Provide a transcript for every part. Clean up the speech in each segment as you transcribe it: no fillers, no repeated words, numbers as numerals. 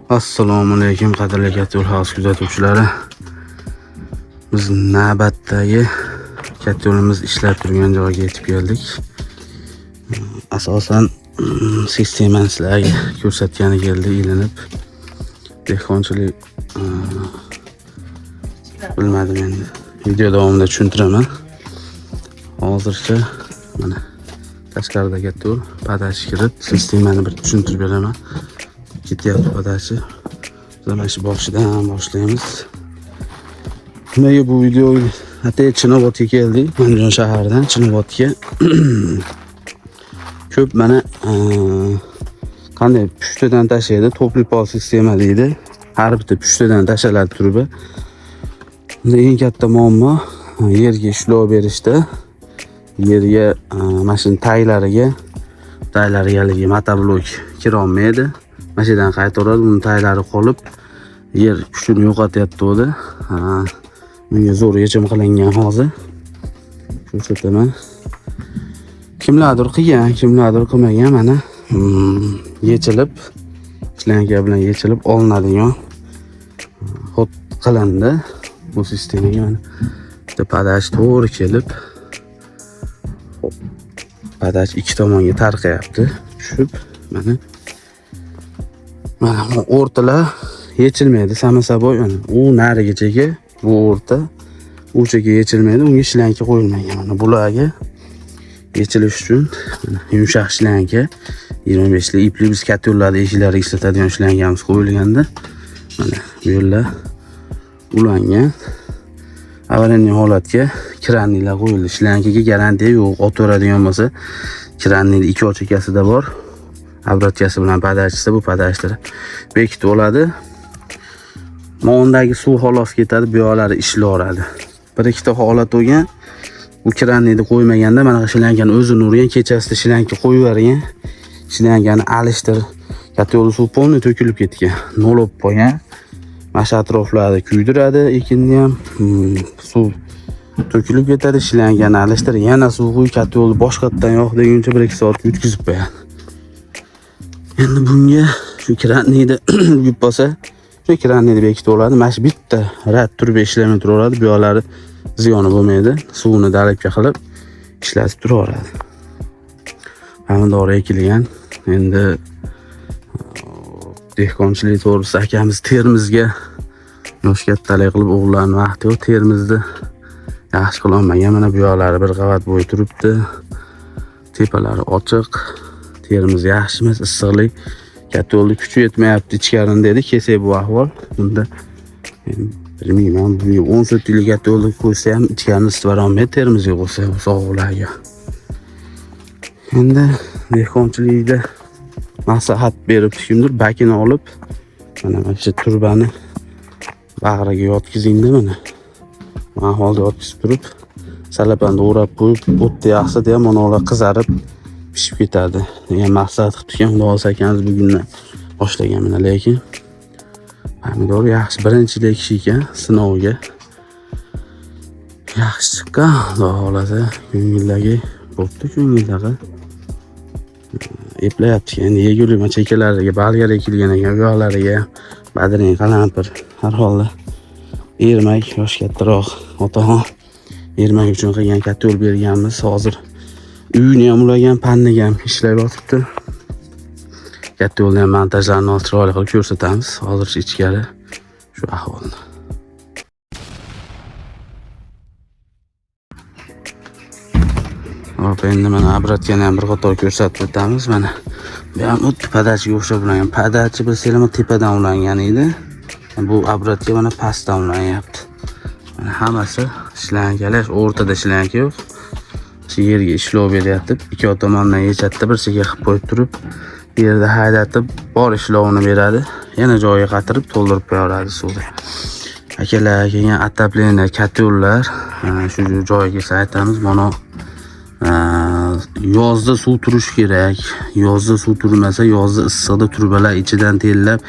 Assalomu alaykum qadrli Katta yo'l house kuzatuvchilari. Biz navbatdagi katta yo'limiz ishlab turgan joyga yetib keldik. Asosan sistemani sizlarga ko'rsatgani keldi, ilinib. Dehqonchilik bilmadim endi. Video davomida tushuntiraman. Hozircha mana tashqarida katta yo'l, padash kirib, sistemani bir tushuntirib beraman. Ketyapti padachi. Mana shu boshidan boshlaymiz. Nimaga bu video atay Chinobodga keldik. Andijon shaharidan Chinobodga. Ko'p mana qanday pushtadan tashlaydi, topli pol sistema deydi. Har bitta pushtadan tashaladi turib. Eng katta muammo yerga ishlov berishda. Yerga mashina taylariga motoblok kira olmaydi. Mashinadan qaytaradi, uni taylari qolib, yer kuchini yo'qotyapti o'zi. Bunga zo'r yechim qilingan hozir. Ko'rsataman. Kimlardir qilgan, kimlardir qilmagan, mana yechilib, shlanka bilan yechilib olinadigan xod qilindi. Bu sistemaga mana bitta padash to'g'ri kelib, padash ikki tomonga tarqayapti, tushib, mana o'rtalar yechilmaydi, samasaboy u narigachaga, bu o'rta o'chaga yechilmaydi, unga shlanka qo'yilmagan. Mana bularga yechilish uchun yumshoq shlanka 25 lik ipli biz katta yo'llarda eshiklariga ishlatadigan shlankamiz qo'yilganda, mana bu yo'llar ulangan. Avvalgi holatga krannilar qo'yildi. Shlankaga garantiya yo'q. O'tiradigan bo'lsa, kranning ikki ochakasida bor. Obrotkasi bilan padashsa, bu padashlar bekitib oladi. Mondagi suv xolos ketadi, bu yoqlari ishlaveradi. Bir ikkita holat bo'lgan. Bu kranni qo'ymaganda mana shlankani o'zini urgan, kechasida shlanka qo'yib yuborgan. Shlankani alishtir. Katta yo'l suv polni to'kilib ketgan. Nolob qo'ygan. Mana atroflarda kuydiradi, ekinni ham suv to'kilib ketadi. Shlankani alishtir, yana suv qo'y, katta yo'l boshqatdan yo'q deguncha 1-2 soat yutkizib qo'yadi. Endi bunga shu kranniyni yuvib bo'lsa, shu kranniyni bekitib oladi. Mana shu bitta rad turib ishlamay turaveradi. Bu yo'lari ziyoni bo'lmaydi. Suvni dalabga qilib ishlatib turaveradi. Pomidor ekilgan. Endi dehqonchilik to'g'risida akamiz Termizga yosh kattalik qilib o'g'illarni vaqti yo'q. Termizda yaxshi qila olmagan. Mana bu yo'lari bir qavat bo'y turibdi. Tepalari ochiq. Terimiz yaxshi emas, issiqlik, katta yo'lda kuchi yetmayapti ichkarini dedi. Kelsak bu ahvol. Bunda bilmayman, bu 14 yillik katta yo'lda qo'ysa ham ichkarini isitib olmaydi, Termizga qo'ysa bu sog'larga. Endi dehqonchilikda maslahat beribdi kimdir, bakini olib, mana shu turbani bag'riga yotkizingda mana. Mana holda yotkizib turib, salapani o'rab qo'yib, o'tda yaxshida ham mana ular qizarib pishib ketadi. Degan maqsad qilib Xudo olsa akamiz bugundan boshlagan mana, lekin pomidor yaxshi birinchilik kishi ekan, sinovga yaxshi chiqqan. Xudo olsa ko'ngildagi bo'pti, ko'ngildagi eplayapti. Endi yegulik chekalariga balgar ekilgan ekan, bu yoqlariga badring qalampir, har holda ermak yosh kattaroq otaxon ermak uchun qilgan katta yo'l berganmiz. Hozir uyini ham ulagan, panniga ham ishlab yotibdi. Katta yo'lni ham montajlarini chiroyli qilib ko'rsatamiz. Hozircha ichkari shu ahvolda. Hop, endi mana obrotkani ham bir qator ko'rsatib o'tamiz. Mana bu ham o'tdi padachiga o'xshab ulangan. Padachi bilsanglar tepadan ulangan edi. Bu obrotka mana pastdan ulanyapti. Mana hammasi shlankalar, o'rtada shlanka yo'q. Yerga ishlov beryapti. Ikki tomondan yechatda bir chekka qilib qo'yib turib, yerda haydatib bor ishlovini beradi. Yana joyiga qatirib to'ldirib qo'yadi suvni. Akalar kelgan atapleniya katta yo'llar, shu joyga aytamiz, mana yozda suv turish kerak. Yozda suv turmasa, yozda issiqda turbalar ichidan tellab,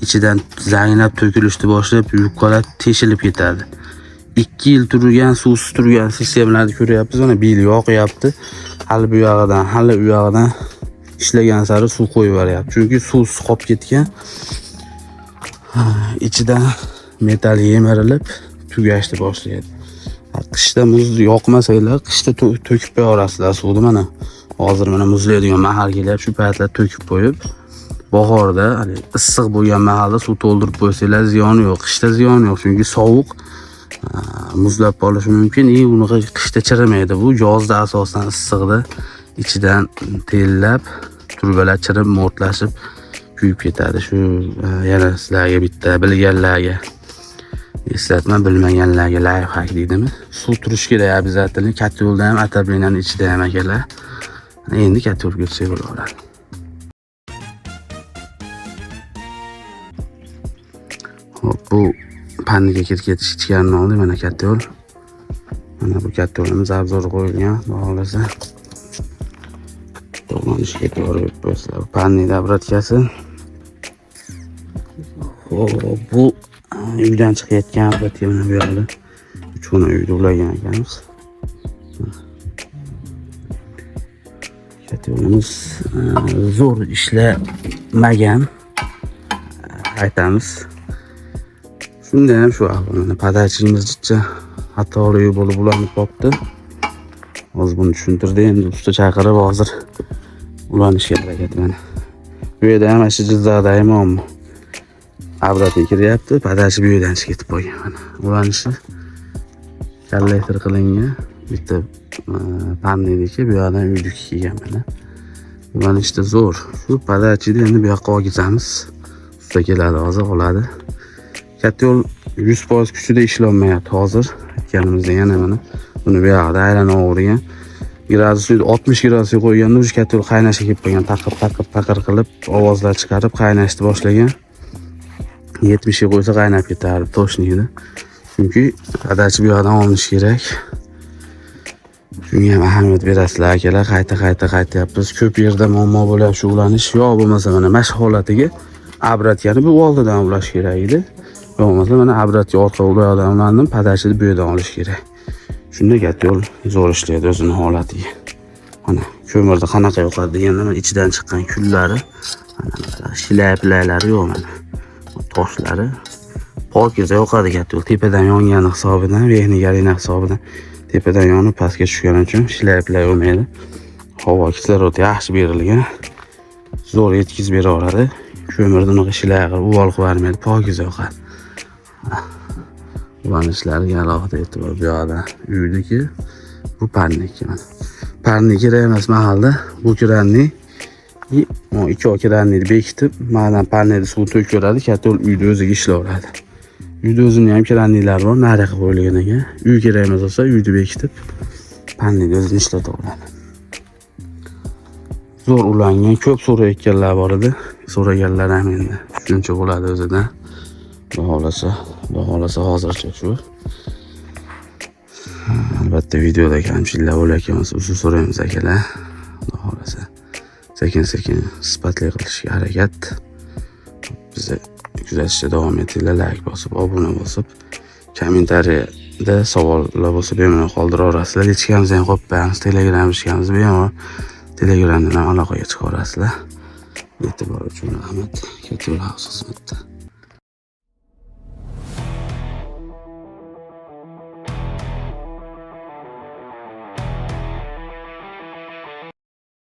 ichidan zanglab to'kilishni boshlab, yuqolab teshilib ketadi. 2 yil turgan, suvsiz turgan sistemalarni ko'ryapmiz. Mana bil yoqyapti. Hali bu yog'idan, hali u yog'idan ishlagan sari suv qo'yib beryapti. Chunki suvsiz qolib ketgan. ichidan metal yemirilib tugashni boshlaydi. Qishda muz yoqmasanglar, qishda to'kib qo'yasizlar suvni mana. Hozir mana muzlaydigan mahal kelyapti, shu paytlar to'kib qo'yib, bahorda hali issiq bo'lgan mahalda suv to'ldirib qo'ysanglar ziyoni yo'q. Qishda ziyoni yo'q, chunki sovuq muzlab qolishi mumkin. Unaqa qishda chirimaydi. Bu yozda asosan issiqda ichidan tellab, turbalar chirib, mo'rtlashib kuyib ketadi. Shu yana sizlarga bitta bilganlarga eslatma, bilmaganlarga lifehack deydimi? Suv turish kerak обязательно. Katta yo'lda ham, atabinaning ichida ham akalar. Endi katta yo'lga o'tsak bo'laveradi. Hop, bu panniga ketish ichkarini oldik. Mana katta yo'l. Mana bu katta yo'limiz abzor qo'yilgan. Xohlasa to'g'lanishga to'g'ri qo'yasizlar. Pannida obratkasi. Hop, bu uydan chiqayotgan obratga mana bu yoqda 3 xona uyda ulagan ekanmiz. Katta yo'limiz zo'r ishlamagan. Aytamiz. Shunda ham shu ahvolda padachimizcha xatoli bo'lib ulanib qolibdi. Hozir buni tushuntirdi, endi usta chaqirib hozir ulanishga harakat mana. Bu yerda ham shu Jizzaxda ham obratga kiryapti, padachi bu yerdan chiqib ketib qolgan mana. Ulanishi kollektor qilingan bitta pannediki, bu yerdan uydiki kelgan mana. Ulanishda zo'r. Shu padachini endi bu yoqqa olgizamiz. Usta keladi hozir oladi. Katta yo'l 100% kuchida ishlanmayapti hozir. Aytganimizda yana mana buni bu yoqda aylanaverigan. Gradusni 60 gradusga qo'yganda o'sha katta yo'l qaynashga kelib qolgan. Taqir qilib ovozlar chiqarib qaynashni boshlagan. 70 ga qo'ysa qaynab ketardi, toshlaydi. Chunki padachi bu yoqdan olinish kerak. Shunga ham ahamiyat berasizlar akalar. Qayta-qaytyapmiz. Ko'p yerda muammo bo'lyapti shu ulanish. Yo bo'lmasa mana mashq holatiga obratkani bu oldidan ulash kerak edi. Bo'lmasa mana obratga orqa uloqdan ulandim, padachini bu yerdan olish kerak. Shunda katta yo'l zo'r ishlaydi o'zining holatiga. Mana ko'mirda qanaqa yoqadi deganda mana ichidan chiqqan kullari, mana shilaplalari yo'q mana. Toshlari pokiza yoqadi katta yo'l. Tepadan yongani hisobidan, vexnigarina hisobidan tepadan yonib pastga tushgani uchun shilaplar bo'lmaydi. Havo kislorodi yaxshi berilgan. Zo'r yetkazib beraveradi. Ko'mirda unaqa shilaqir, uvol qilib bermaydi, pokiza yoqadi. Ulanishlarga alohida e'tibor bu yoqda. Uydagi bu parnik mana. Parnik kerak emas mahalda bu kranni ikki kranni bekitib, ma'nan parnikda suv to'kib beradi, katta yo'l uyda o'ziga ishlayveradi. Uyda o'zining ham krannilar bor, nariga qo'yilgan ekan. Uy kerak emas bo'lsa uyda bekitib, parnikda o'zini ishlataveradi. Zo'r ulangan, ko'p so'rayotganlar bor edi. So'raganlar ham endi shuncha bo'ladi o'zidan. Xohlasa hozircha shu. Albatta videoda kamchiliklar bo'layotgan bo'lsa, uzr so'raymiz akalar. Xohlasa sekin sifatli qilishga harakat. Bizni kuzatishda davom etinglar, like bosib, obuna bosib, kommentariyada savollar bo'lsa bemalol qoldiraverasizlar. Hechkamiz ham qo'ymaymiz, Telegram ishkamiz bemalol Telegramdan aloqaga chiqaverasizlar. E'tibor uchun rahmat. Katta yo'l xavfsiz xizmatda.